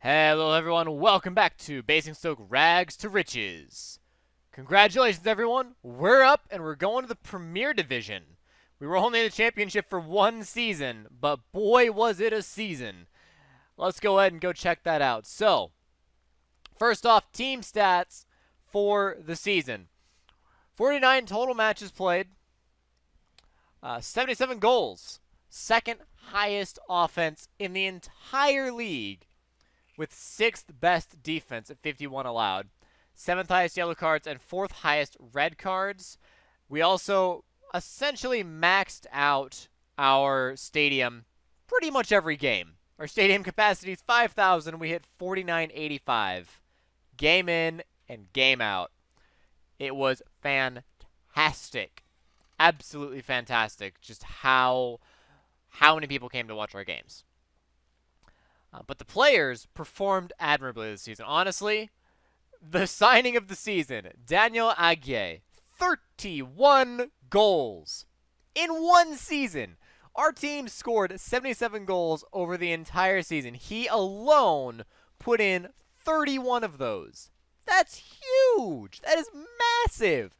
Hello everyone, welcome back to Basingstoke Rags to Riches. Congratulations everyone, we're up and we're going to the Premier Division. We were only in the championship for one season, but boy was it a season. Let's go ahead and go check that out. So, first off, team stats for the season. 49 total matches played, 77 goals, second highest offense in the entire league, with 6th best defense at 51 allowed, 7th highest yellow cards, and 4th highest red cards. We also essentially maxed out our stadium pretty much every game. Our stadium capacity is 5,000. We hit 4985. Game in and game out. It was fantastic. Absolutely fantastic just how many people came to watch our games. But the players performed admirably this season. Honestly, the signing of the season, Daniel Aguirre, 31 goals in one season. Our team scored 77 goals over the entire season. He alone put in 31 of those. That's huge. That is massive.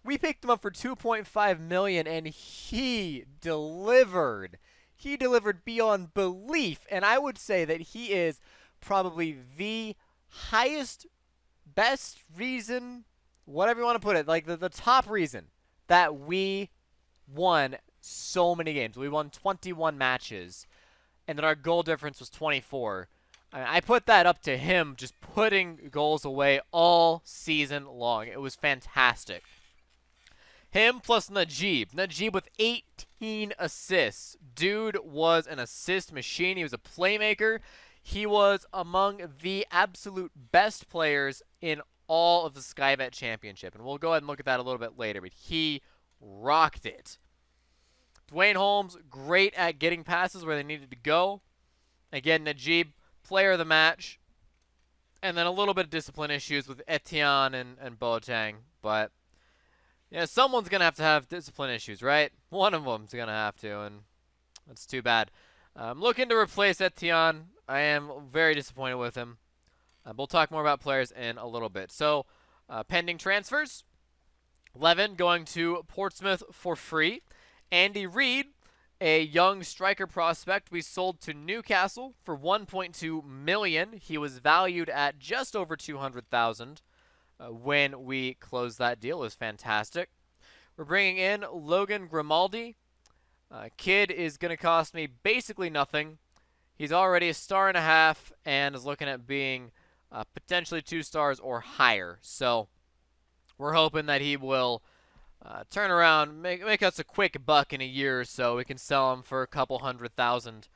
We picked him up for $2.5 million, and he delivered. He delivered beyond belief, and I would say that he is probably the highest, best reason, whatever you want to put it, like the top reason that we won so many games. We won 21 matches, and that our goal difference was 24. I put that up to him just putting goals away all season long. It was fantastic. Him plus Najib. Najib with 18 assists. Dude was an assist machine. He was a playmaker. He was among the absolute best players in all of the Skybet Championship. And we'll go ahead and look at that a little bit later, but he rocked it. Dwayne Holmes, great at getting passes where they needed to go. Again, Najib, player of the match. And then a little bit of discipline issues with Etienne and Boateng, but yeah, someone's going to have discipline issues, right? One of them's going to have to, and that's too bad. I'm looking to replace Etienne. I am very disappointed with him. We'll talk more about players in a little bit. So, pending transfers. Levin going to Portsmouth for free. Andy Reid, a young striker prospect, we sold to Newcastle for $1.2 million. He was valued at just over $200,000. When we closed that deal. It was fantastic. We're bringing in Logan Grimaldi. Kid is going to cost me basically nothing. He's already a star and a half and is looking at being potentially 2 stars or higher. So we're hoping that he will turn around, make us a quick buck in a year or so. We can sell him for a couple $100,000.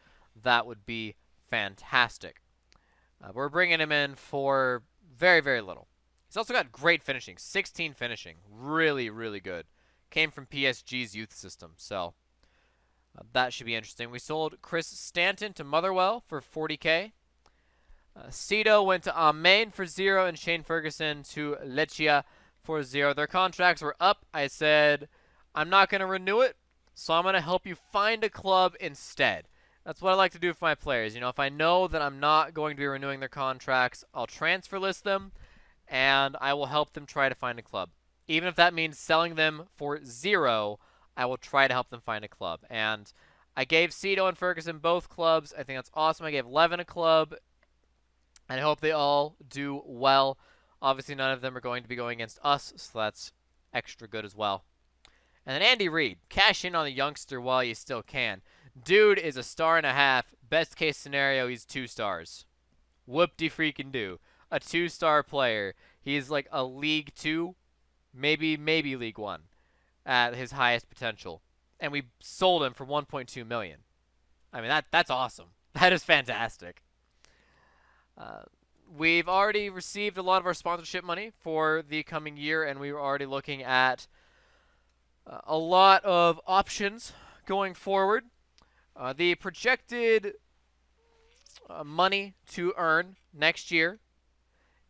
That would be fantastic. We're bringing him in for very, very little. He's also got great finishing, 16 finishing, really, really good. Came from PSG's youth system, so that should be interesting. We sold Chris Stanton to Motherwell for $40K. Cito went to Amain for 0, and Shane Ferguson to Lecce for 0. Their contracts were up. I said, I'm not going to renew it, so I'm going to help you find a club instead. That's what I like to do for my players. You know, if I know that I'm not going to be renewing their contracts, I'll transfer list them, and I will help them try to find a club. Even if that means selling them for 0, I will try to help them find a club. And I gave Cito and Ferguson both clubs. I think that's awesome. I gave Levin a club, and I hope they all do well. Obviously, none of them are going to be going against us, so that's extra good as well. And then Andy Reid, cash in on the youngster while you still can. Dude is a star and a half. Best case scenario, he's 2 stars. Whoop-de-freaking-do. A 2-star player. He's like a League 2, maybe League 1 at his highest potential. And we sold him for $1.2 million. I mean, that's awesome. That is fantastic. We've already received a lot of our sponsorship money for the coming year, and we were already looking at a lot of options going forward. The projected money to earn next year,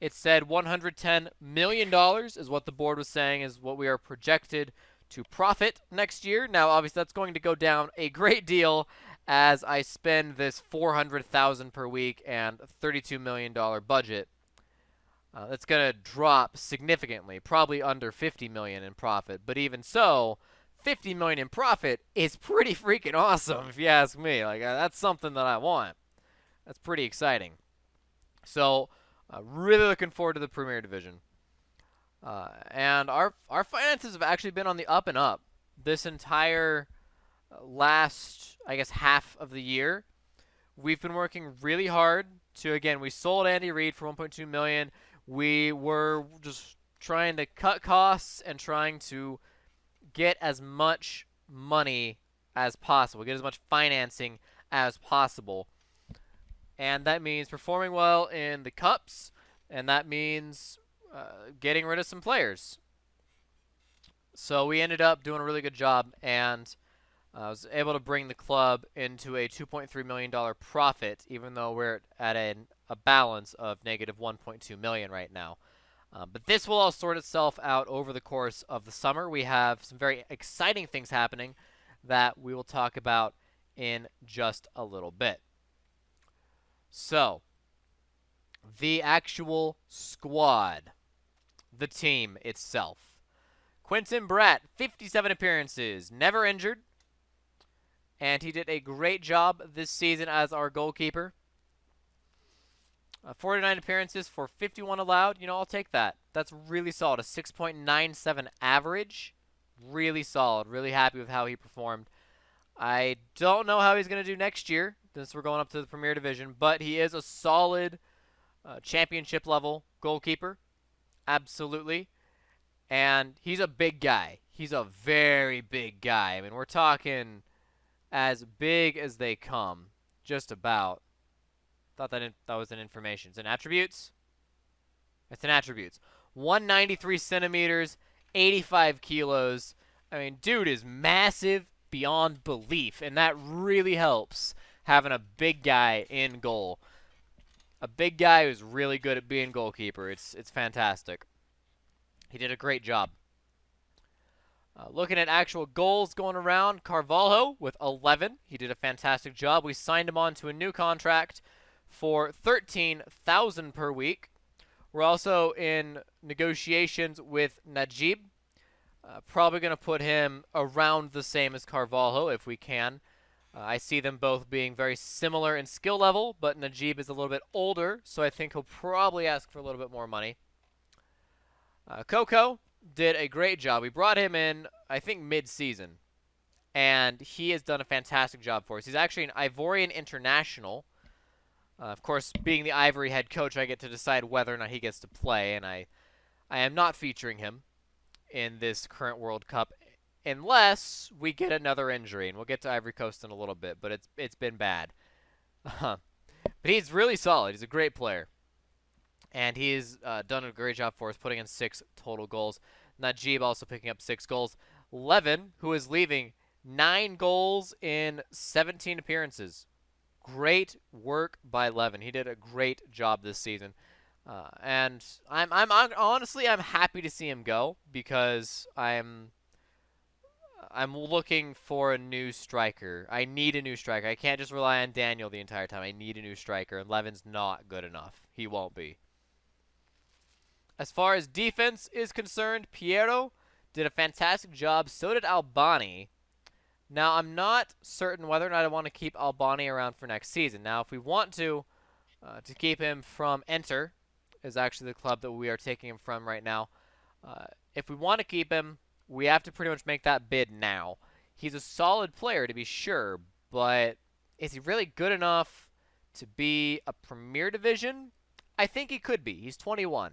it said $110 million is what the board was saying is what we are projected to profit next year. Now, obviously, that's going to go down a great deal as I spend this $400,000 per week and $32 million budget. That's going to drop significantly, probably under $50 million in profit. But even so, $50 million in profit is pretty freaking awesome, if you ask me. Like that's something that I want. That's pretty exciting. So, really looking forward to the Premier Division. And our finances have actually been on the up and up this entire last, I guess, half of the year. We've been working really hard to, again, we sold Andy Reid for $1.2 million. We were just trying to cut costs and trying to get as much money as possible, get as much financing as possible. And that means performing well in the cups, and that means getting rid of some players. So we ended up doing a really good job, and I was able to bring the club into a $2.3 million profit, even though we're at a balance of negative $1.2 million right now. But this will all sort itself out over the course of the summer. We have some very exciting things happening that we will talk about in just a little bit. So, the actual squad, the team itself. Quentin Bratt, 57 appearances, never injured. And he did a great job this season as our goalkeeper. 49 appearances for 51 allowed. You know, I'll take that. That's really solid. A 6.97 average. Really solid. Really happy with how he performed. I don't know how he's going to do next year, since we're going up to the Premier Division, but he is a solid championship level goalkeeper. Absolutely. And he's a big guy. He's a very big guy. I mean, we're talking as big as they come, just about. Thought that was an information. It's in attributes. It's in attributes. 193 centimeters, 85 kilos. I mean, dude is massive beyond belief, and that really helps having a big guy in goal. A big guy who's really good at being goalkeeper. It's fantastic. He did a great job. Looking at actual goals going around, Carvalho with 11. He did a fantastic job. We signed him on to a new contract for $13,000 per week. We're also in negotiations with Najib. Probably going to put him around the same as Carvalho if we can. I see them both being very similar in skill level, but Najib is a little bit older, so I think he'll probably ask for a little bit more money. Coco did a great job. We brought him in, I think, mid-season, and he has done a fantastic job for us. He's actually an Ivorian international. Of course, being the Ivory head coach, I get to decide whether or not he gets to play, and I am not featuring him in this current World Cup unless we get another injury, and we'll get to Ivory Coast in a little bit, but it's been bad. But he's really solid. He's a great player. And he's done a great job for us, putting in 6 total goals. Najib also picking up 6 goals. Levin, who is leaving, 9 goals in 17 appearances. Great work by Levin. He did a great job this season. And I'm honestly happy to see him go, because I'm looking for a new striker. I need a new striker. I can't just rely on Daniel the entire time. I need a new striker, and Levin's not good enough. He won't be. As far as defense is concerned, Piero did a fantastic job. So did Albani. Now, I'm not certain whether or not I want to keep Albani around for next season. Now, if we want to keep him from Enter, is actually the club that we are taking him from right now. If we want to keep him, we have to pretty much make that bid now. He's a solid player, to be sure, but is he really good enough to be a Premier Division? I think he could be. He's 21.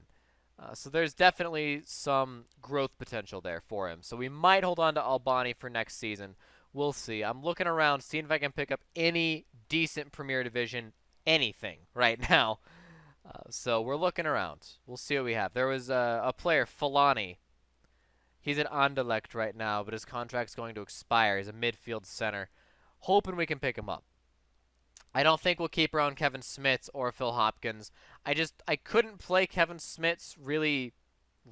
So there's definitely some growth potential there for him. So we might hold on to Albani for next season. We'll see. I'm looking around, seeing if I can pick up any decent Premier Division anything right now. So we're looking around. We'll see what we have. There was a player, Fulani. He's at Anderlecht right now, but his contract's going to expire. He's a midfield center. Hoping we can pick him up. I don't think we'll keep around Kevin Smits or Phil Hopkins. I couldn't play Kevin Smits really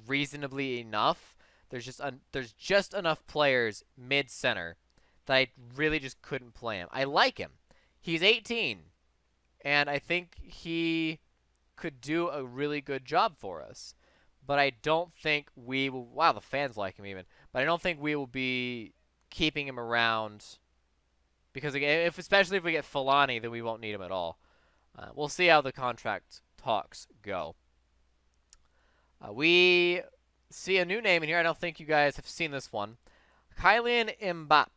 reasonably enough. There's just enough players mid-center that I really just couldn't play him. I like him. He's 18, and I think he could do a really good job for us. But I don't think we will. Wow, the fans like him even. But I don't think we will be keeping him around because again, especially if we get Fulani, then we won't need him at all. We'll see how the contract talks go. We see a new name in here. I don't think you guys have seen this one. Kylian Mbappé,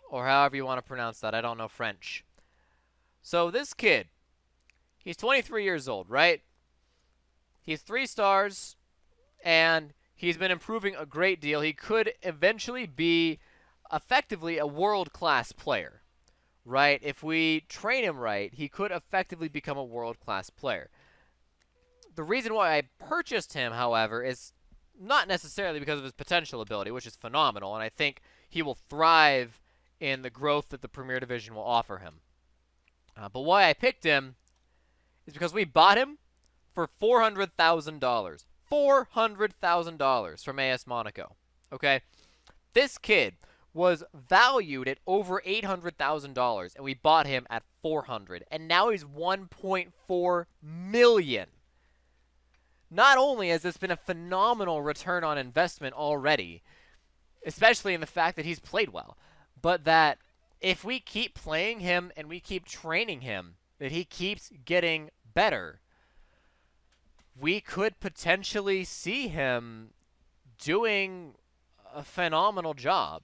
or however you want to pronounce that. I don't know French. So this kid, he's 23 years old, right? He's 3 stars, and he's been improving a great deal. He could eventually be effectively a world-class player, right? If we train him right, he could effectively become a world-class player. The reason why I purchased him, however, is not necessarily because of his potential ability, which is phenomenal, and I think he will thrive in the growth that the Premier Division will offer him. But why I picked him is because we bought him for $400,000. $400,000 from AS Monaco. Okay? This kid was valued at over $800,000, and we bought him at $400,000, and now he's $1.4 million. Not only has this been a phenomenal return on investment already, especially in the fact that he's played well, but that if we keep playing him and we keep training him, that he keeps getting better, we could potentially see him doing a phenomenal job.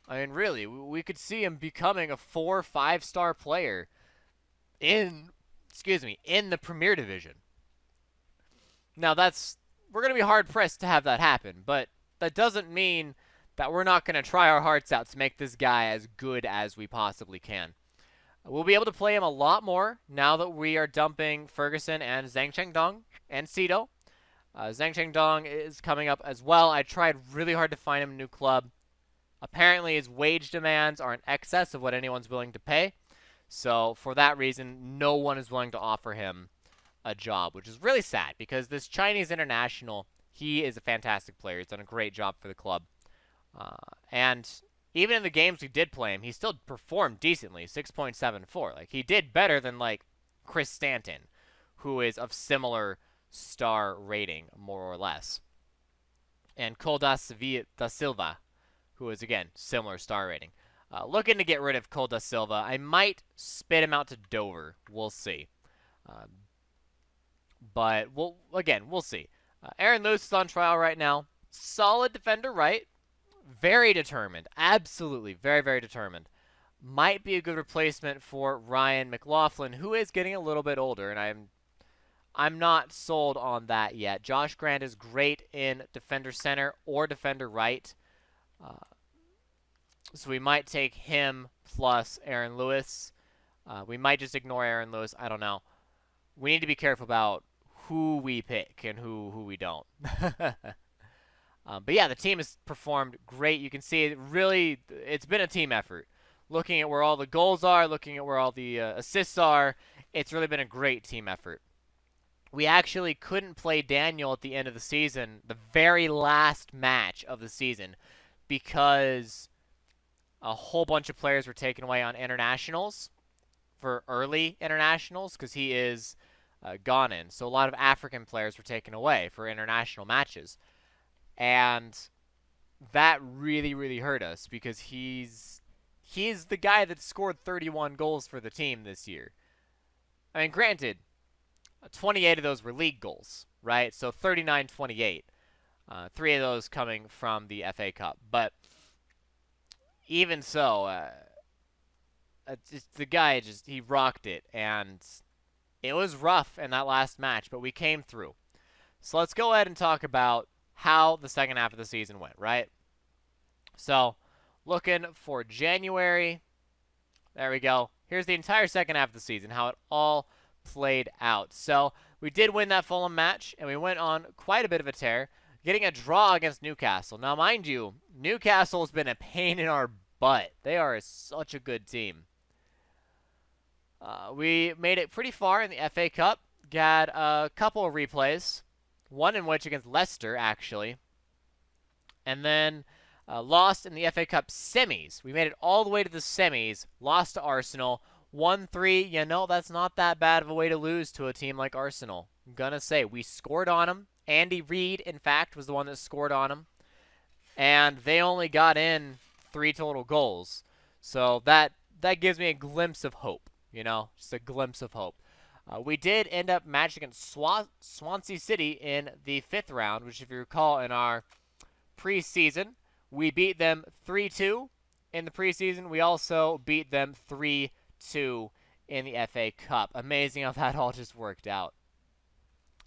I mean, really, we could see him becoming a 4 or 5-star player in the Premier Division. Now, we're going to be hard-pressed to have that happen, but that doesn't mean that we're not going to try our hearts out to make this guy as good as we possibly can. We'll be able to play him a lot more now that we are dumping Ferguson and Zhang Chengdong and Cito. Zhang Chengdong is coming up as well. I tried really hard to find him a new club. Apparently, his wage demands are in excess of what anyone's willing to pay. So, for that reason, no one is willing to offer him a job, which is really sad because this Chinese international, he is a fantastic player. He's done a great job for the club. And even in the games we did play him, he still performed decently, 6.74. Like, he did better than, like, Chris Stanton, who is of similar star rating, more or less. And Cole da Silva, who is, again, similar star rating. Looking to get rid of Cole da Silva. I might spit him out to Dover. We'll see. But, we'll see. Aaron Lewis is on trial right now. Solid defender, right? Very determined. Absolutely. Very, very determined. Might be a good replacement for Ryan McLaughlin, who is getting a little bit older, and I'm not sold on that yet. Josh Grant is great in defender center or defender right. So we might take him plus Aaron Lewis. We might just ignore Aaron Lewis. I don't know. We need to be careful about who we pick and who we don't. But yeah, the team has performed great. You can see it's been a team effort. Looking at where all the goals are, looking at where all the assists are, it's really been a great team effort. We actually couldn't play Daniel at the end of the season, the very last match of the season, because a whole bunch of players were taken away on internationals, for early internationals, because he is Ghanan. So a lot of African players were taken away for international matches. And that really, really hurt us because he's the guy that scored 31 goals for the team this year. I mean, granted, 28 of those were league goals, right? So 39-28. 3 of those coming from the FA Cup. But even so, the guy he rocked it. And it was rough in that last match, but we came through. So let's go ahead and talk about how the second half of the season went, right? So, looking for January. There we go. Here's the entire second half of the season, how it all played out. So, we did win that Fulham match, and we went on quite a bit of a tear, getting a draw against Newcastle. Now, mind you, Newcastle has been a pain in our butt. They are such a good team. We made it pretty far in the FA Cup. Got a couple of replays. One in which against Leicester, actually. And then lost in the FA Cup semis. We made it all the way to the semis, lost to Arsenal, 1-3. You know, that's not that bad of a way to lose to a team like Arsenal. I'm gonna say, we scored on them. Andy Reid, in fact, was the one that scored on them. And they only got in 3 total goals. So that gives me a glimpse of hope, you know, just a glimpse of hope. We did end up matching against Swansea City in the 5th round, which if you recall in our preseason, we beat them 3-2 in the preseason. We also beat them 3-2 in the FA Cup. Amazing how that all just worked out.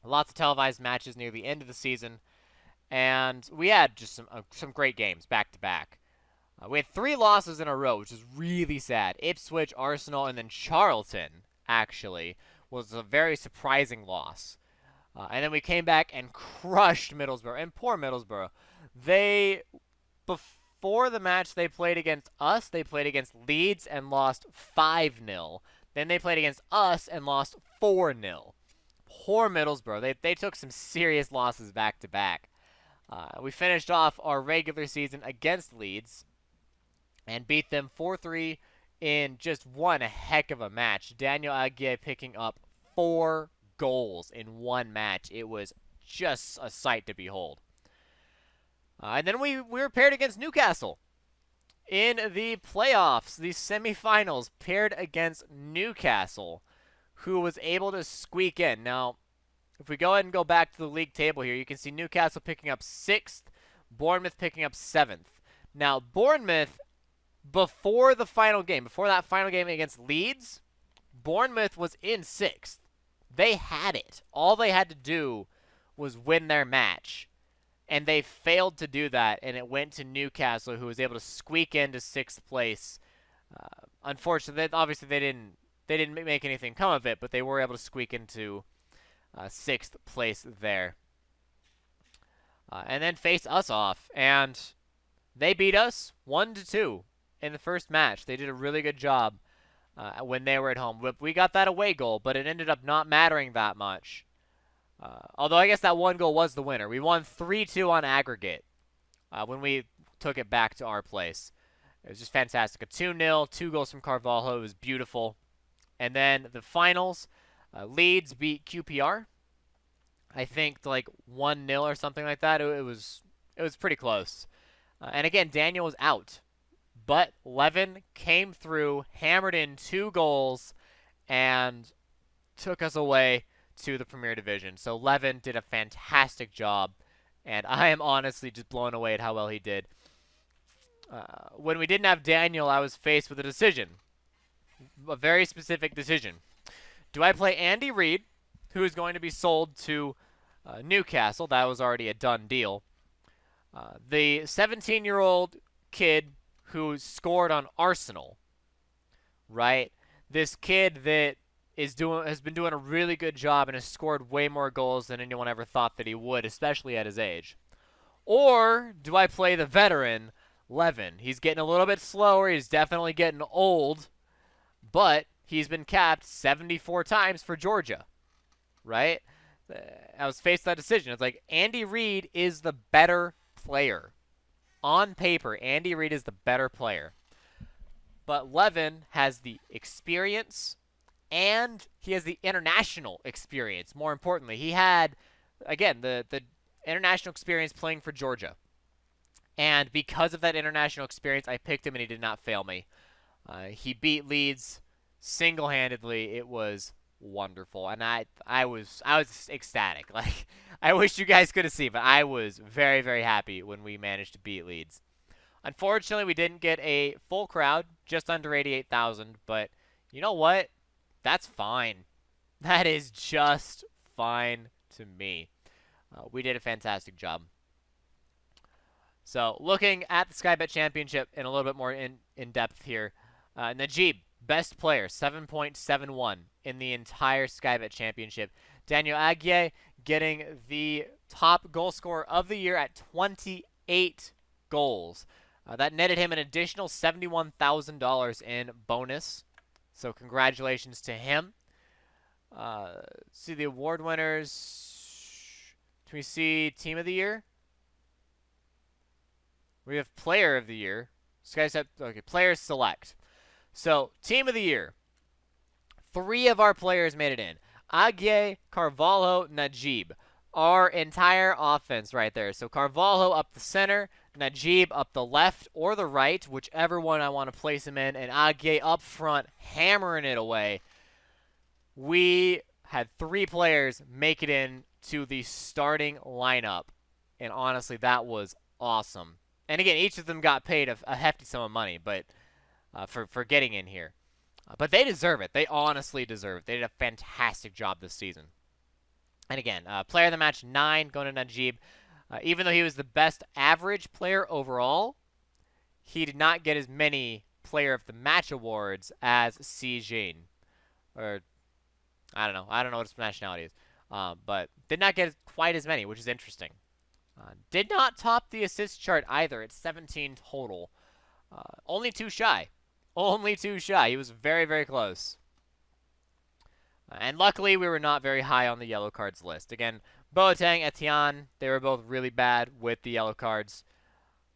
Lots of televised matches near the end of the season, and we had just some great games back to back. We had 3 losses in a row, which is really sad. Ipswich, Arsenal, and then Charlton, actually, was a very surprising loss. And then we came back and crushed Middlesbrough. And poor Middlesbrough. Before the match they played against us, they played against Leeds and lost 5-0. Then they played against us and lost 4-0. Poor Middlesbrough. They took some serious losses back to back. We finished off our regular season against Leeds and beat them 4-3 in just one heck of a match. Daniel Aguirre picking up 4 goals in one match. It was just a sight to behold. And then we were paired against Newcastle in the playoffs, the semifinals, paired against Newcastle, who was able to squeak in. Now, if we go ahead and go back to the league table here, you can see Newcastle picking up 6th, Bournemouth picking up 7th. Now, Bournemouth, before that final game against Leeds, Bournemouth was in 6th. They had it. All they had to do was win their match, and they failed to do that, and it went to Newcastle, who was able to squeak into 6th place. Unfortunately, obviously they didn't make anything come of it, but they were able to squeak into 6th place there. And then face us off, and they beat us 1-2 in the first match. They did a really good job when they were at home. We got that away goal, but it ended up not mattering that much. Although I guess that one goal was the winner. We won 3-2 on aggregate when we took it back to our place. It was just fantastic. A 2-0, 2 goals from Carvalho. It was beautiful. And then the finals, Leeds beat QPR. I think like 1-0 or something like that. It was pretty close. And again, Daniel was out. But Levin came through, hammered in 2 goals, and took us away to the Premier Division. So Levin did a fantastic job, and I am honestly just blown away at how well he did. When we didn't have Daniel, I was faced with a decision. A very specific decision. Do I play Andy Reid, who is going to be sold to Newcastle? That was already a done deal. The 17-year-old kid who scored on Arsenal, right? This kid that has been doing a really good job and has scored way more goals than anyone ever thought that he would, especially at his age. Or do I play the veteran, Levin? He's getting a little bit slower. He's definitely getting old, but he's been capped 74 times for Georgia, right? I was faced with that decision. It's like Andy Reid is the better player. On paper, Andy Reid is the better player. But Levin has the experience, and he has the international experience. More importantly, he had, again, the international experience playing for Georgia. And because of that international experience, I picked him, and he did not fail me. He beat Leeds single-handedly. It was wonderful, and I was ecstatic. Like, I wish you guys could have seen, but I was very, very happy when we managed to beat Leeds. Unfortunately, we didn't get a full crowd, just under 88,000, but you know what? That's fine. That is just fine to me. We did a fantastic job. So, looking at the Sky Bet Championship in a little bit more in depth here, Najib, best player, 7.71 in the entire Sky Bet Championship. Daniel Aguirre getting the top goal scorer of the year at 28 goals. That netted him an additional $71,000 in bonus. So congratulations to him. See the award winners. Can we see Team of the Year? We have player of the year. Okay, players select. So, team of the year. 3 of our players made it in. Aguirre, Carvalho, Najib. Our entire offense right there. So Carvalho up the center, Najib up the left or the right, whichever one I want to place him in, and Aguirre up front, hammering it away. We had 3 players make it in to the starting lineup, and honestly, that was awesome. And again, each of them got paid a hefty sum of money, but for getting in here. But they deserve it. They honestly deserve it. They did a fantastic job this season. And again, player of the match 9 going to Najib. Even though he was the best average player overall, he did not get as many player of the match awards as Si Jin. Or, I don't know. I don't know what his nationality is. But did not get quite as many, which is interesting. Did not top the assist chart either. It's 17 total. Only 2 shy. Only 2 shy. He was very, very close. And luckily, we were not very high on the yellow cards list. Again, Boateng, Etienne, they were both really bad with the yellow cards.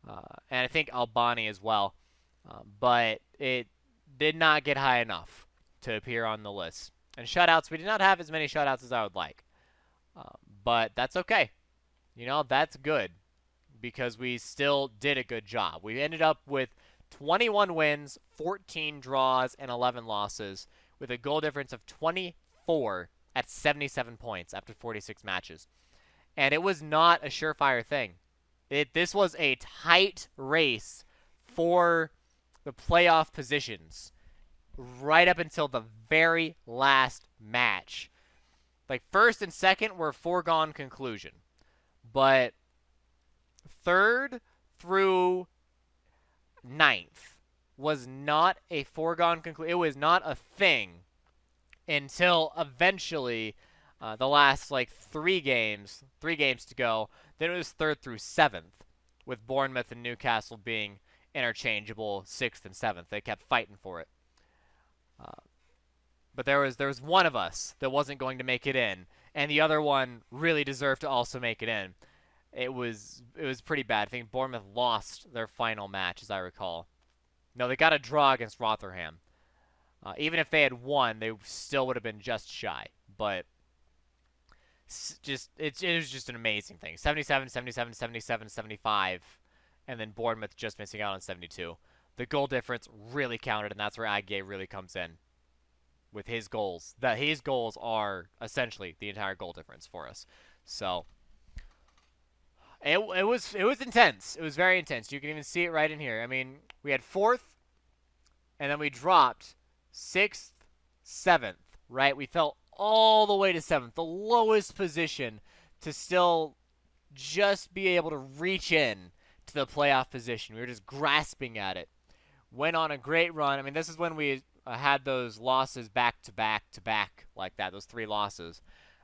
And I think Albani as well. But it did not get high enough to appear on the list. And shutouts, we did not have as many shutouts as I would like. But that's okay. You know, that's good. Because we still did a good job. We ended up with 21 wins, 14 draws, and 11 losses, with a goal difference of 24 at 77 points after 46 matches. And it was not a surefire thing. This was a tight race for the playoff positions right up until the very last match. Like, first and second were foregone conclusion. But third through 9th was not a foregone conclusion. It was not a thing until eventually the last, like, 3 games to go. Then it was 3rd through 7th, with Bournemouth and Newcastle being interchangeable 6th and 7th. They kept fighting for it. But there was one of us that wasn't going to make it in, and the other one really deserved to also make it in. It was pretty bad. I think Bournemouth lost their final match, as I recall. No, they got a draw against Rotherham. Even if they had won, they still would have been just shy. But it was just an amazing thing. 77, 77, 77, 75, and then Bournemouth just missing out on 72. The goal difference really counted, and that's where Aguirre really comes in with his goals. His goals are essentially the entire goal difference for us. So it was intense. It was very intense. You can even see it right in here. I mean, we had 4th, and then we dropped 6th, 7th, right? We fell all the way to 7th, the lowest position, to still just be able to reach in to the playoff position. We were just grasping at it. Went on a great run. I mean, this is when we had those losses back to back to back like that, those 3 losses.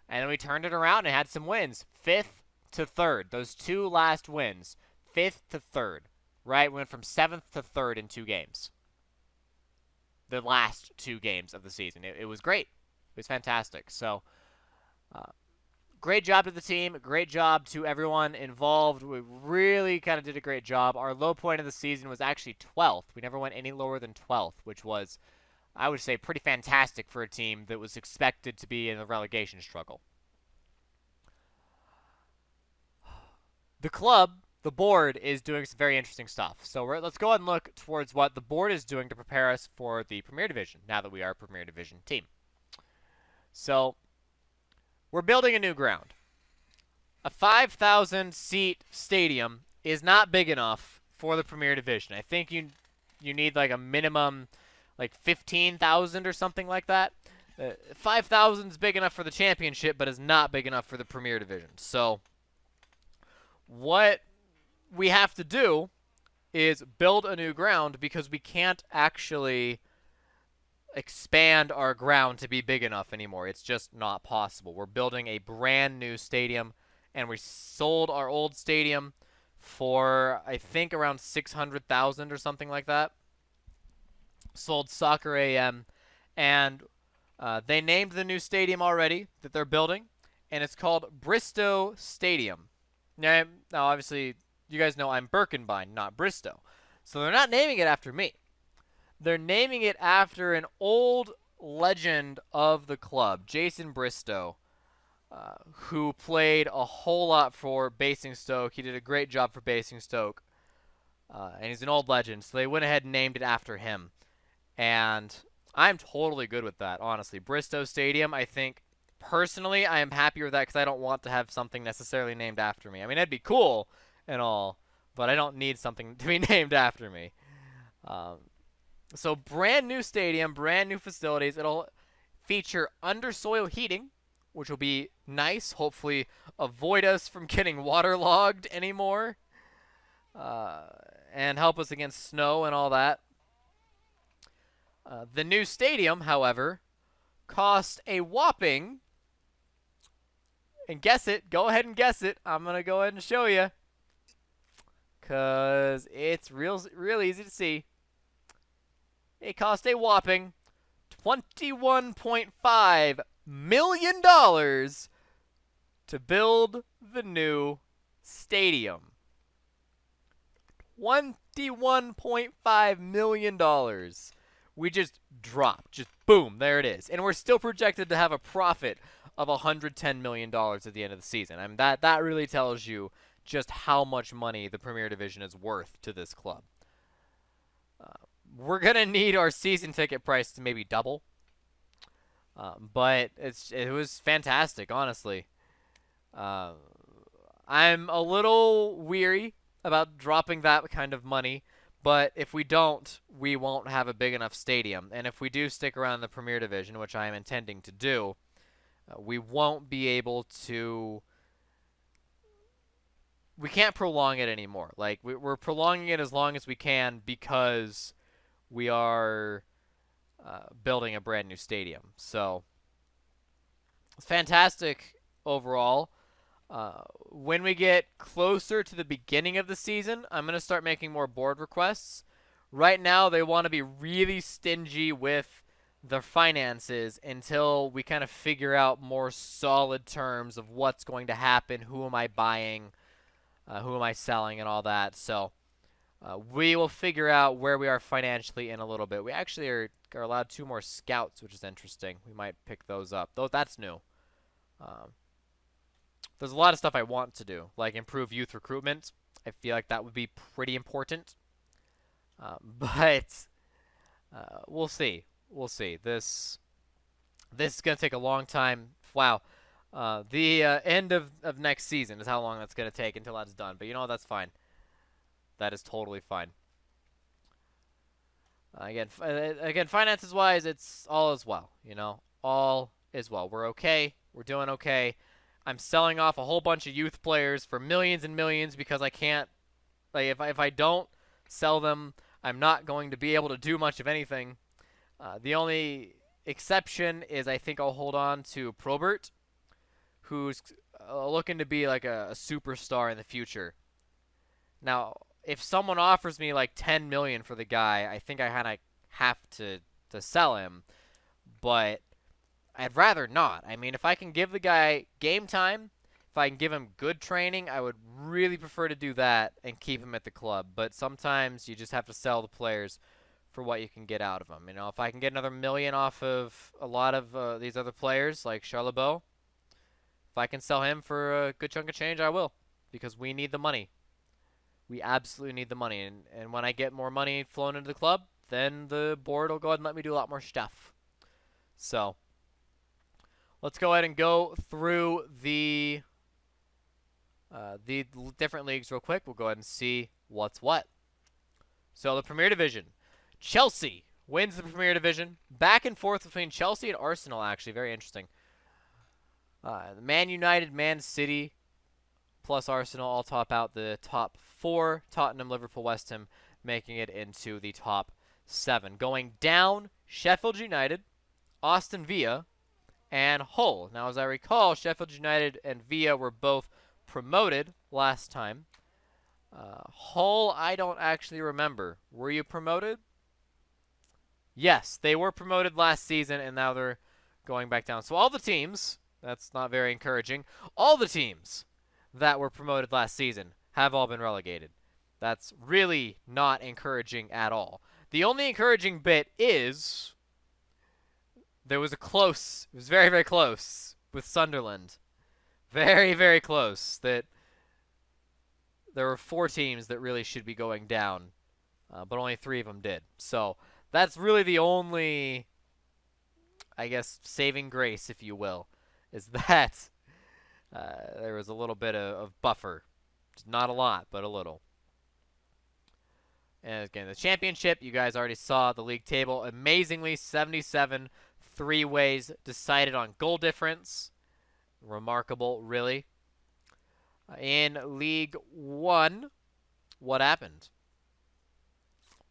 And then we turned it around and had some wins. 5th to 3rd, those 2 last wins, 5th to 3rd, right? We went from 7th to 3rd in 2 games. The last 2 games of the season. It was great. It was fantastic. So, great job to the team. Great job to everyone involved. We really kind of did a great job. Our low point of the season was actually 12th. We never went any lower than 12th, which was, I would say, pretty fantastic for a team that was expected to be in a relegation struggle. The club, the board, is doing some very interesting stuff. So let's go ahead and look towards what the board is doing to prepare us for the Premier Division, now that we are a Premier Division team. So we're building a new ground. A 5,000-seat stadium is not big enough for the Premier Division. I think you need like a minimum like 15,000 or something like that. 5,000 is big enough for the championship, but is not big enough for the Premier Division. So what we have to do is build a new ground, because we can't actually expand our ground to be big enough anymore. It's just not possible. We're building a brand new stadium, and we sold our old stadium for, I think, around 600,000 or something like that. Sold Soccer AM, and they named the new stadium already that they're building, and it's called Bristow Stadium. Now, obviously, you guys know I'm Birkenbein, not Bristow. So they're not naming it after me. They're naming it after an old legend of the club, Jason Bristow, who played a whole lot for Basingstoke. He did a great job for Basingstoke, and he's an old legend. So they went ahead and named it after him. And I'm totally good with that, honestly. Bristow Stadium, I think, personally, I am happier with that because I don't want to have something necessarily named after me. I mean, that'd be cool and all, but I don't need something to be named after me. So brand new stadium, brand new facilities. It'll feature undersoil heating, which will be nice. Hopefully avoid us from getting waterlogged anymore, and help us against snow and all that. The new stadium, however, cost a whopping, and guess it, go ahead and guess it. I'm going to go ahead and show you because it's real easy to see. It cost a whopping $21.5 million to build the new stadium. $21.5 million. We just dropped. Just boom, there it is. And we're still projected to have a profit of $110 million at the end of the season. I mean, that really tells you just how much money the Premier Division is worth to this club. We're going to need our season ticket price to maybe double. But it was fantastic, honestly. I'm a little weary about dropping that kind of money. But if we don't, we won't have a big enough stadium. And if we do stick around in the Premier Division, which I am intending to do, we won't be able to... We can't prolong it anymore. Like, we're prolonging it as long as we can because we are building a brand new stadium. So, it's fantastic overall. When we get closer to the beginning of the season, I'm going to start making more board requests. Right now, they want to be really stingy with the finances until we kind of figure out more solid terms of what's going to happen, who am I buying, who am I selling, and all that. So we will figure out where we are financially in a little bit. We actually are allowed 2 more scouts, which is interesting. We might pick those up. Though that's new. There's a lot of stuff I want to do, like improve youth recruitment. I feel like that would be pretty important. But we'll see. We'll see. This is going to take a long time. Wow. The end of next season is how long that's going to take until that's done. But you know, that's fine. That is totally fine. Again, finances-wise, it's all as well. You know, all is well. We're okay. We're doing okay. I'm selling off a whole bunch of youth players for millions and millions because I can't, like, if I don't sell them, I'm not going to be able to do much of anything. The only exception is I think I'll hold on to Probert, who's looking to be like a superstar in the future. Now, if someone offers me like $10 million for the guy, I think I kind of have to sell him, but I'd rather not. I mean, if I can give the guy game time, if I can give him good training, I would really prefer to do that and keep him at the club. But sometimes you just have to sell the players for what you can get out of them. You know, if I can get another $1 million off of a lot of these other players like Charlebois, if I can sell him for a good chunk of change, I will, because we need the money. We absolutely need the money. And when I get more money flowing into the club, then the board will go ahead and let me do a lot more stuff. So let's go ahead and go through the different leagues real quick. We'll go ahead and see what's what. So the Premier Division. Chelsea wins the Premier Division. Back and forth between Chelsea and Arsenal, actually. Very interesting. Man United, Man City, plus Arsenal all top out the top 4. Tottenham, Liverpool, West Ham making it into the top 7. Going down, Sheffield United, Aston Villa, and Hull. Now, as I recall, Sheffield United and Villa were both promoted last time. Hull, I don't actually remember. Were you promoted? Yes, they were promoted last season, and now they're going back down. So all the teams, that's not very encouraging, all the teams that were promoted last season have all been relegated. That's really not encouraging at all. The only encouraging bit is there was a close, it was very, very close with Sunderland. Very, very close. That there were 4 teams that really should be going down, but only 3 of them did. So that's really the only, I guess, saving grace, if you will, is that there was a little bit of buffer. Not a lot, but a little. And again, the championship, you guys already saw the league table. Amazingly, 77 three-ways decided on goal difference. Remarkable, really. In League 1, what happened?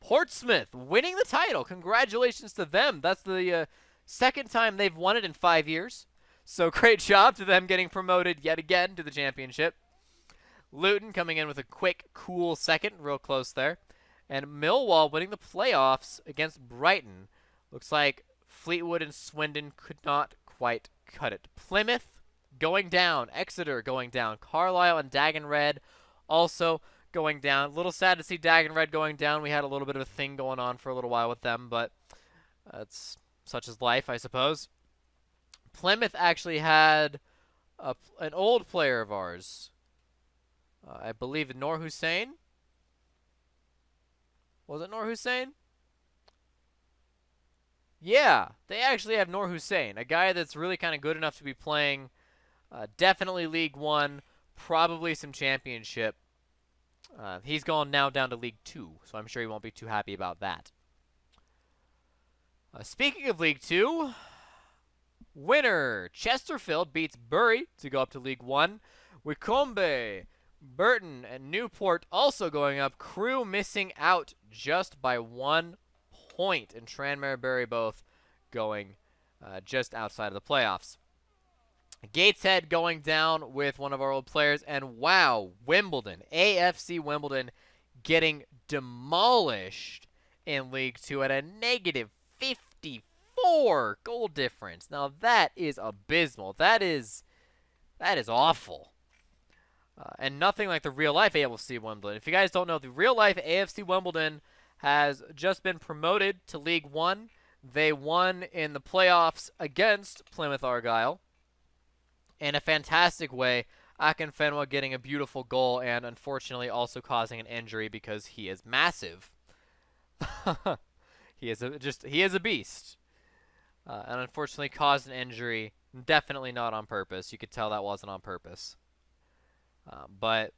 Portsmouth winning the title. Congratulations to them. That's the second time they've won it in 5 years. So great job to them getting promoted yet again to the championship. Luton coming in with a quick, cool second. Real close there. And Millwall winning the playoffs against Brighton. Looks like Fleetwood and Swindon could not quite cut it. Plymouth going down. Exeter going down. Carlisle and Dagon Red also going down. A little sad to see Dagon Red going down. We had a little bit of a thing going on for a little while with them, but it's such is life, I suppose. Plymouth actually had an old player of ours. I believe Noor Hussein. Was it Noor Hussein? Yeah, they actually have Noor Hussein, a guy that's really kind of good enough to be playing definitely League 1, probably some championship. He's gone now down to League 2, so I'm sure he won't be too happy about that. Speaking of League 2, winner Chesterfield beats Bury to go up to League 1. Wycombe, Burton, and Newport also going up. Crewe missing out just by 1 point, and Tranmere Bury both going just outside of the playoffs. Gateshead going down with one of our old players, and wow, Wimbledon, AFC Wimbledon getting demolished in League 2 at a negative 54 goal difference. Now that is abysmal. That is awful. And nothing like the real-life AFC Wimbledon. If you guys don't know, the real-life AFC Wimbledon has just been promoted to League 1. They won in the playoffs against Plymouth Argyle in a fantastic way. Akinfenwa getting a beautiful goal and unfortunately also causing an injury because he is massive. He is a beast. And unfortunately caused an injury. Definitely not on purpose. You could tell that wasn't on purpose. But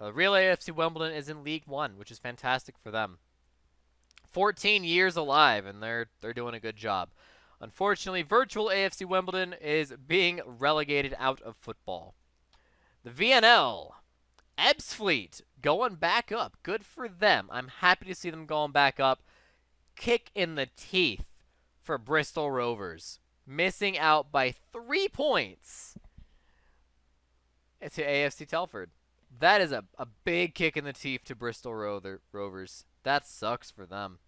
real AFC Wimbledon is in League 1, which is fantastic for them. 14 years alive, and they're doing a good job. Unfortunately, virtual AFC Wimbledon is being relegated out of football. The VNL, Ebbsfleet, going back up. Good for them. I'm happy to see them going back up. Kick in the teeth for Bristol Rovers. Missing out by 3 points to AFC Telford. That is a big kick in the teeth to Bristol Rovers. That sucks for them.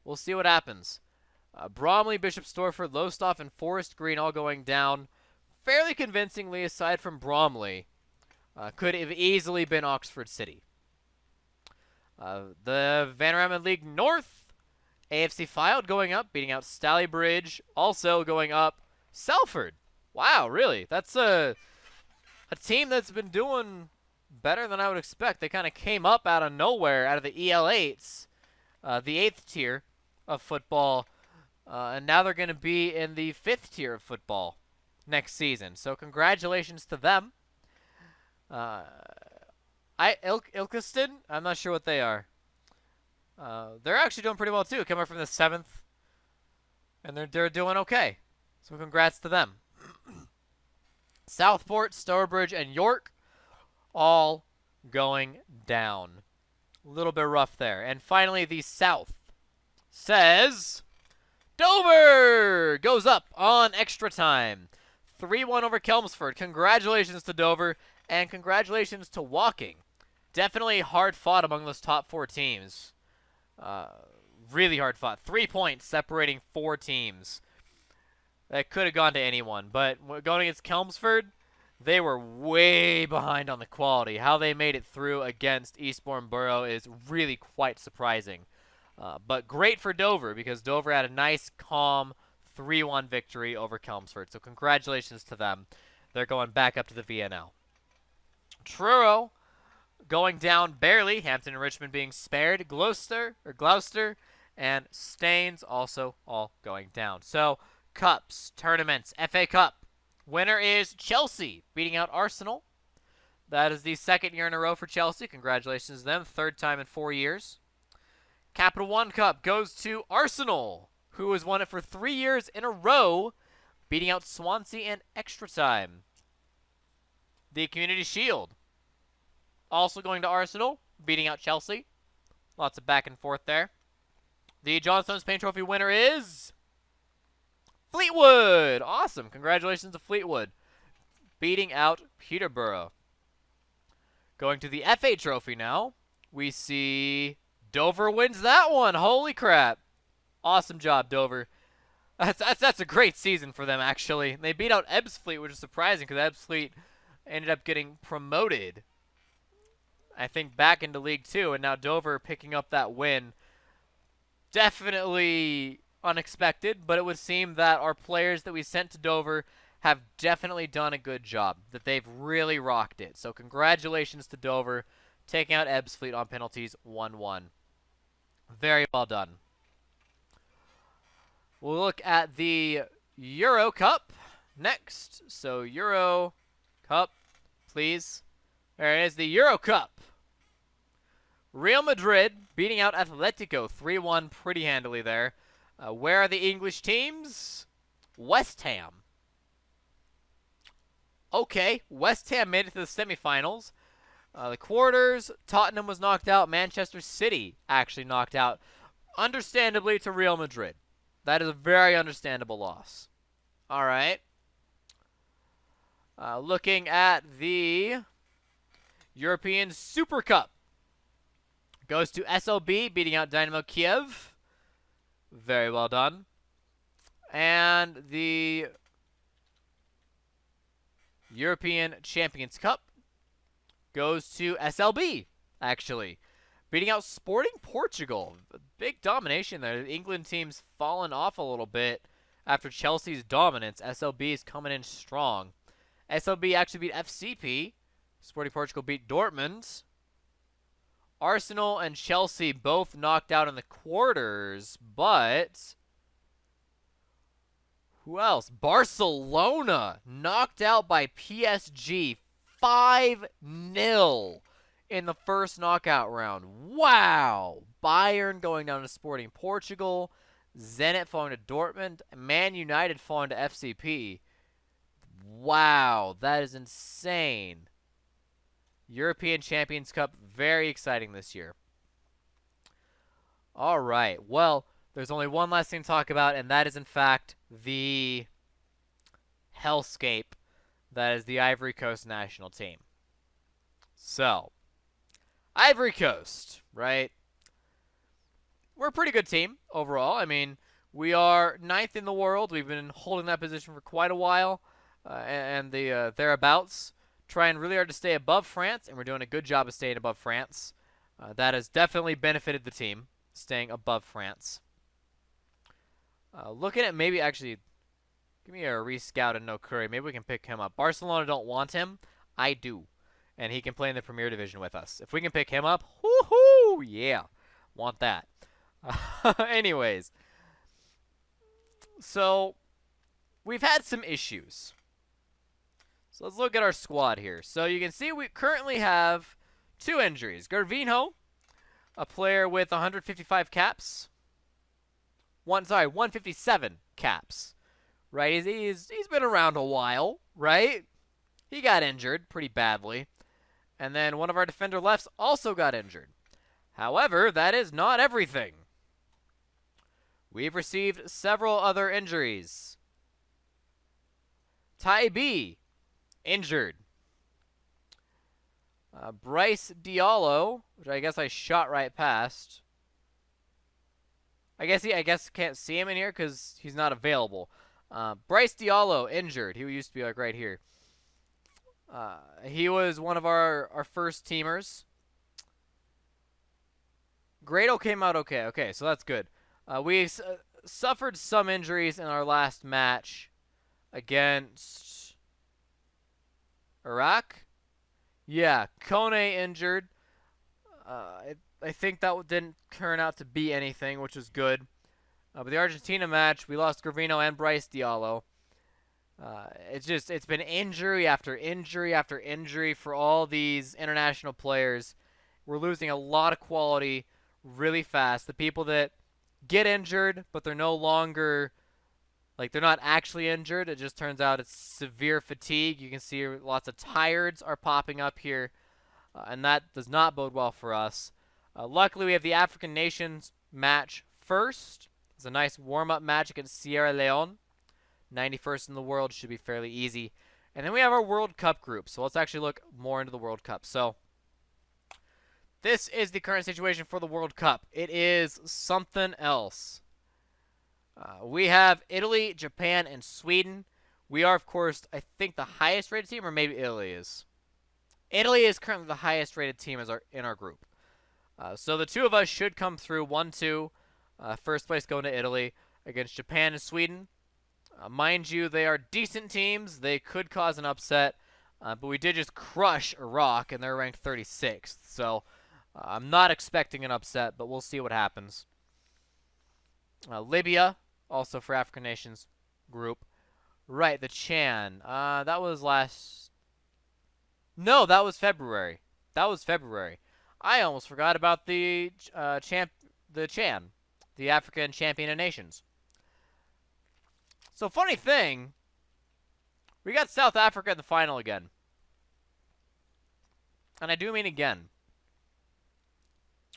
We'll see what happens. Bromley, Bishop Stortford, Lowestoft, and Forest Green all going down fairly convincingly aside from Bromley. Could have easily been Oxford City. The Vanarama League North, AFC Fylde going up, beating out Stalybridge. Also going up, Salford. Wow, really? That's a team that's been doing better than I would expect. They kind of came up out of nowhere, out of the EL8s, the 8th tier of football, and now they're going to be in the 5th tier of football next season. So congratulations to them. Ilkeston, I'm not sure what they are. They're actually doing pretty well too, coming from the 7th, and they're doing okay. So congrats to them. Southport, Stourbridge, and York all going down. A little bit rough there. And finally, the South says Dover goes up on extra time. 3-1 over Chelmsford. Congratulations to Dover, and congratulations to Woking. Definitely hard fought among those top 4 teams. Really hard fought. 3 points separating 4 teams. That could have gone to anyone, but going against Chelmsford, They were way behind on the quality. How they made it through against Eastbourne Borough is really quite surprising. But great for Dover because Dover had a nice, calm 3-1 victory over Chelmsford. So congratulations to them. They're going back up to the VNL. Truro going down barely. Hampton and Richmond being spared. Gloucester, and Staines also all going down. So cups, tournaments, FA Cup. Winner is Chelsea, beating out Arsenal. That is the second year in a row for Chelsea. Congratulations to them. Third time in 4 years. Capital One Cup goes to Arsenal, who has won it for 3 years in a row, beating out Swansea in extra time. The Community Shield, also going to Arsenal, beating out Chelsea. Lots of back and forth there. The John Stones Paint Trophy winner is Fleetwood. Awesome. Congratulations to Fleetwood, beating out Peterborough. Going to the FA Trophy now, we see Dover wins that one. Holy crap. Awesome job, Dover. That's a great season for them, actually. They beat out Ebbsfleet, which is surprising because Ebbsfleet ended up getting promoted, I think, back into League Two, and now Dover picking up that win. Definitely unexpected, but it would seem that our players that we sent to Dover have definitely done a good job, that they've really rocked it. So congratulations to Dover, taking out Ebbsfleet on penalties 1-1. Very well done. We'll look at the Euro Cup next. So Euro Cup, please. There it is, the Euro Cup. Real Madrid beating out Atletico 3-1 pretty handily there. Where are the English teams? West Ham. Okay, West Ham made it to the semifinals. The quarters, Tottenham was knocked out. Manchester City actually knocked out, understandably, to Real Madrid. That is a very understandable loss. All right. Looking at the European Super Cup. Goes to SLB, beating out Dynamo Kiev. Very well done. And the European Champions Cup goes to SLB, actually, beating out Sporting Portugal. Big domination there. The England team's fallen off a little bit after Chelsea's dominance. SLB is coming in strong. SLB actually beat FCP. Sporting Portugal beat Dortmund. Arsenal and Chelsea both knocked out in the quarters, but who else? Barcelona knocked out by PSG 5-0 in the first knockout round. Wow. Bayern going down to Sporting Portugal. Zenit falling to Dortmund. Man United falling to FCP. Wow. That is insane. European Champions Cup, very exciting this year. All right. Well, there's only one last thing to talk about, and that is, in fact, the hellscape that is the Ivory Coast national team. So, Ivory Coast, right? We're a pretty good team overall. I mean, we are 9th in the world. We've been holding that position for quite a while, and the thereabouts. Trying really hard to stay above France, and we're doing a good job of staying above France. That has definitely benefited the team, staying above France. Looking at maybe actually, give me a re-scout and no Curry. Maybe we can pick him up. Barcelona don't want him. I do. And he can play in the Premier Division with us. If we can pick him up, whoo-hoo, yeah, want that. Anyways, so we've had some issues. So let's look at our squad here. So you can see we currently have 2 injuries. Gervinho, a player with 155 caps. 157 caps. Right? He's been around a while, right? He got injured pretty badly. And then one of our defender lefts also got injured. However, that is not everything. We've received several other injuries. Ty B, injured. Bryce Diallo, which I guess I shot right past. I guess can't see him in here because he's not available. Bryce Diallo, injured. He used to be like right here. He was one of our first teamers. Grado came out okay. Okay, so that's good. We suffered some injuries in our last match against Iraq. Yeah, Kone injured. I think that didn't turn out to be anything, which was good. But the Argentina match, we lost Gravino and Bryce Diallo. It's been injury after injury after injury for all these international players. We're losing a lot of quality really fast. The people that get injured, but they're no longer, like, they're not actually injured. It just turns out it's severe fatigue. You can see lots of tireds are popping up here, and that does not bode well for us. Luckily, we have the African Nations match first. It's a nice warm-up match against Sierra Leone. 91st in the world should be fairly easy. And then we have our World Cup group. So let's actually look more into the World Cup. So this is the current situation for the World Cup. It is something else. We have Italy, Japan, and Sweden. We are, of course, I think the highest rated team, or maybe Italy is. Italy is currently the highest rated team in our group. So the two of us should come through 1-2. First place going to Italy against Japan and Sweden. Mind you, they are decent teams. They could cause an upset. But we did just crush Iraq, and they're ranked 36th. So I'm not expecting an upset, but we'll see what happens. Libya, also for African Nations group. Right, the Chan. That was last... No, that was February. That was February. I almost forgot about the Chan, the African Champion of Nations. So, funny thing, we got South Africa in the final again. And I do mean again.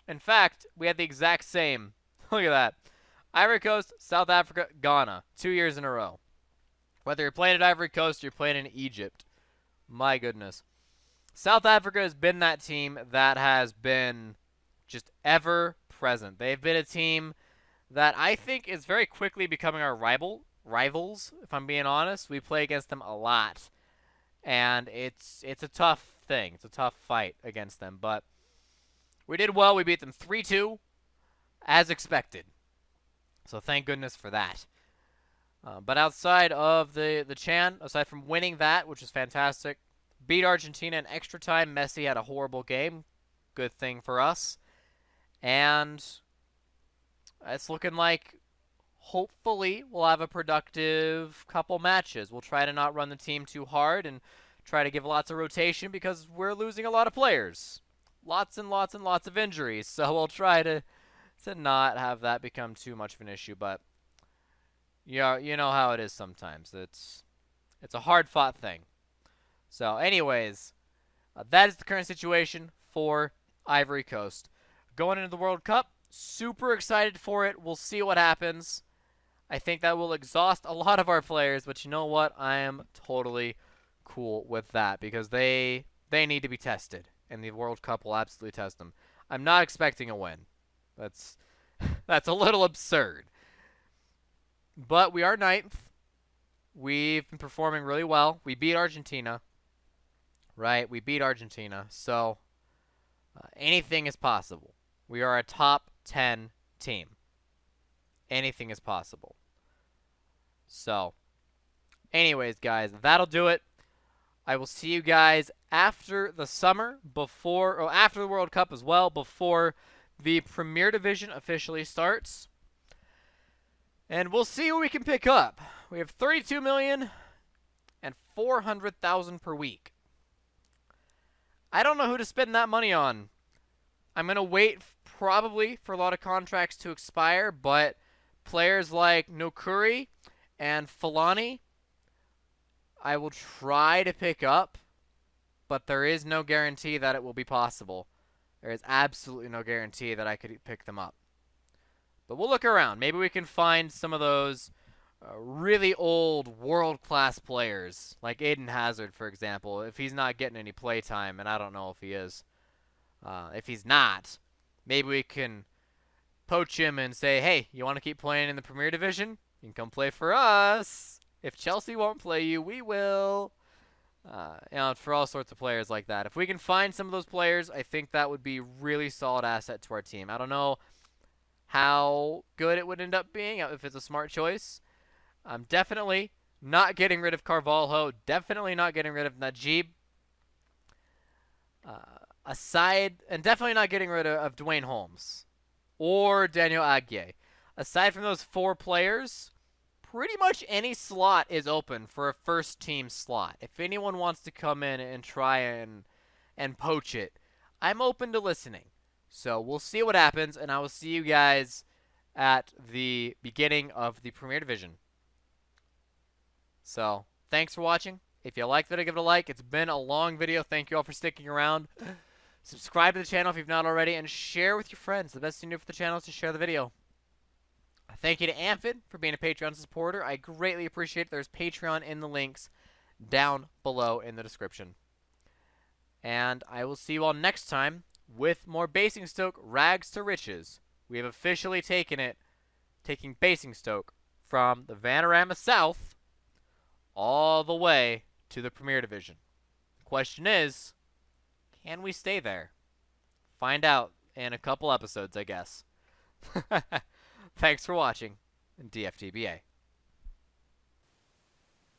In fact, we had the exact same. Look at that. Ivory Coast, South Africa, Ghana. 2 years in a row. Whether you're playing at Ivory Coast or you're playing in Egypt. My goodness. South Africa has been that team that has been just ever present. They've been a team that I think is very quickly becoming our rivals, if I'm being honest. We play against them a lot. And it's a tough thing. It's a tough fight against them. But we did well. We beat them 3-2, as expected. So thank goodness for that. But outside of the Chan, aside from winning that, which was fantastic, beat Argentina in extra time. Messi had a horrible game. Good thing for us. And it's looking like hopefully we'll have a productive couple matches. We'll try to not run the team too hard and try to give lots of rotation because we're losing a lot of players. Lots and lots and lots of injuries. So we'll try to not have that become too much of an issue. But yeah, you know how it is sometimes. It's a hard-fought thing. So anyways, that is the current situation for Ivory Coast. Going into the World Cup, super excited for it. We'll see what happens. I think that will exhaust a lot of our players, but you know what? I am totally cool with that because they need to be tested, and the World Cup will absolutely test them. I'm not expecting a win. That's a little absurd. But we are 9th. We've been performing really well. We beat Argentina. Right? We beat Argentina. So anything is possible. We are a top 10 team. Anything is possible. So, anyways, guys, that'll do it. I will see you guys after the summer, after the World Cup as well, before the Premier Division officially starts. And we'll see what we can pick up. We have 32 million and 400,000 per week. I don't know who to spend that money on. I'm going to wait probably for a lot of contracts to expire, but players like Nokuri and Fulani, I will try to pick up, but there is no guarantee that it will be possible. There is absolutely no guarantee that I could pick them up. But we'll look around. Maybe we can find some of those really old world-class players, like Aiden Hazard, for example, if he's not getting any play time, and I don't know if he is. If he's not, maybe we can poach him and say, hey, you want to keep playing in the Premier Division? You can come play for us. If Chelsea won't play you, we will. For all sorts of players like that. If we can find some of those players, I think that would be a really solid asset to our team. I don't know how good it would end up being if it's a smart choice. I'm definitely not getting rid of Carvalho. Definitely not getting rid of Najib. And definitely not getting rid of Dwayne Holmes or Daniel Aguirre. Aside from those 4 players, pretty much any slot is open for a first team slot. If anyone wants to come in and try and poach it, I'm open to listening. So we'll see what happens, and I will see you guys at the beginning of the Premier Division. So thanks for watching. If you liked it, give it a like. It's been a long video. Thank you all for sticking around. Subscribe to the channel if you've not already, and share with your friends. The best thing to do for the channel is to share the video. Thank you to Amphid for being a Patreon supporter. I greatly appreciate it. There's Patreon in the links down below in the description. And I will see you all next time with more Basingstoke Rags to Riches. We have officially taking Basingstoke from the Vanarama South all the way to the Premier Division. The question is, can we stay there? Find out in a couple episodes, I guess. Thanks for watching, DFTBA.